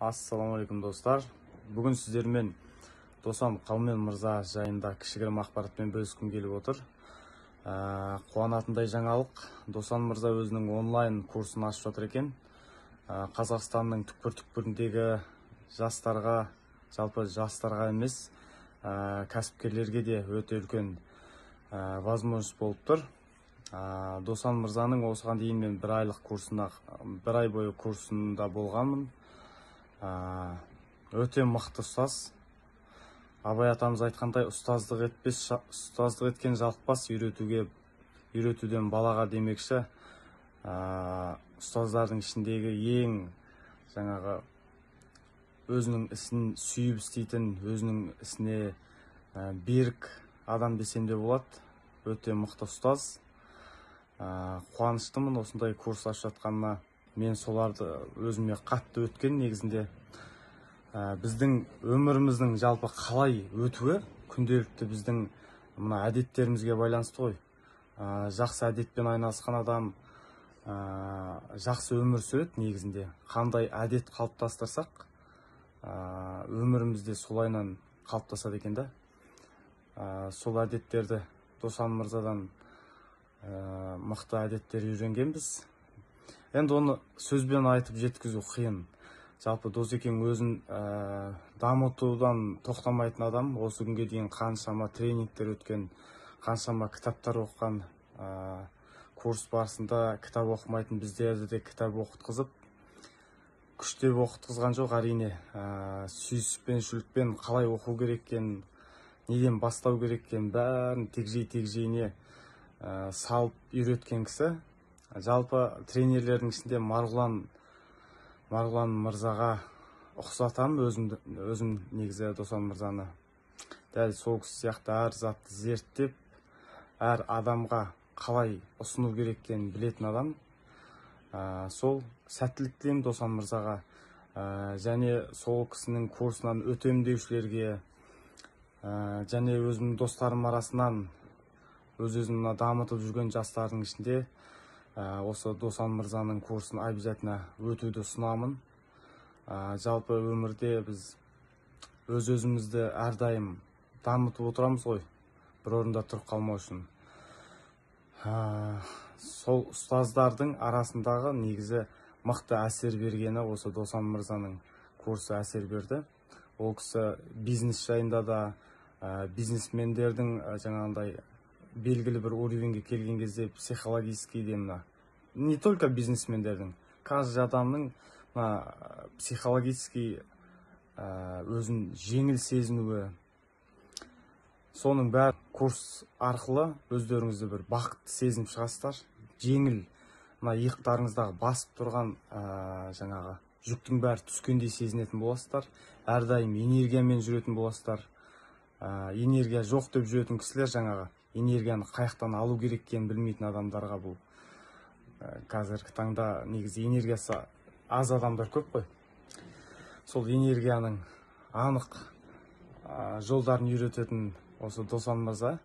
Ассалаумағалейкум достар. Бүгін сіздермен Досан Қалмен мырза жайында кішігірім ақпаратпен бөліскім келіп отыр. Қуанатындай жаңалық, Досан мырза өзінің онлайн курсын ашып жатыр екен. Қазақстанның түкпір-түкпіріндегі жастарға, жалпы жастарға емес, кәсіпкерлерге де өте үлкен возможность болып тұр. Досан мырзаның осыған дейін мен бір ай бойы курсында болғанмын. Өте мықты ұстаз. Абай атамыз айтқандай, ұстаздық еткен жалықпас, үйретуден балаға демекші. Ұстаздардың ішіндегі ең өзінің ісін сүйіп істейтін, өзінің ісіне берік адам десем де болады. Өте мықты ұстаз. Қуаныштымын осындай курс ашып жатқанына. Мен соларды өзіме қатты өткен негізінде. Біздің өміріміздің жалпы қалай өтуі күнделікті біздің мына әдеттерімізге байланысты ғой. Жақсы әдетпен айналысқан адам жақсы өмір сүреді негізінде. Қандай әдет қалыптастырсақ, өмірімізде солайынан қалыптасады екен да. Сол әдеттерді Досан мырзадан мықты әдеттер үйренгенбіз. Енді оны сөзбен айтып жеткізу қиын. Жалпы Досекең өзін дамытудан тоқтамайтын адам. Осы күнге дейін қаншама тренингтер өткен, қаншама кітаптар оқыған. Курс барысында кітап оқымайтын біздерді де кітап оқытқызып, күштеп оқытқызған жоқ әрине. Сүйіспеншілікпен қалай оқу керек екен, неден бастау керек екен, бәрін тегжей-тегжейіне салып үйреткен кісі. Жалпы тренерлердің ішінде Марғұлан мырзаға ұқсатам өзім негізі Досан мырзаны. Дәл сол кісі сияқты әр затты зерттеп, әр адамға қалай ұсыну керек екенін білетін адам. Сол сәттілік тілеймін Досан мырзаға. Және сол кісінің курсынан өтем деушілерге, және өзімнің достарым арасынан өз-өзімді дамытып жүрген жастардың ішінде осы Досан мырзаның курсын обязательно өтуді ұсынамын. Жалпы өмірде біз өз-өзімізді әрдайым дамытып отырамыз ғой, бір орында тұрып қалмау үшін. Сол ұстаздардың арасындағы негізі мықты әсер бергені осы Досан мырзаның курсы әсер берді. Ол кісі бизнес жайында да, бизнесмендердің жаңағындай белгілі бір уровеньге келген кезде психологический демна. Не только бизнесмендердің, каждый адамның психологический өзін жеңіл сезінуі. Соның бәрі курс арқылы өздеріңізді бір бақытты сезініп шығасыздар. Жеңіл, иықтарыңыздағы басып тұрған жүктің бәрі түскендей сезінетін боласыздар. Әрдайым энергиямен жүретін боласыздар. Энергия жоқ деп жүретін кісілер энергияны қаяқтан алу керек екенін білмейтін адамдарға бұл. Қазіргі таңда негізі энергиясы аз адамдар көп қой. Сол энергияның анық жолдарын үйрететін осы Досан мырза.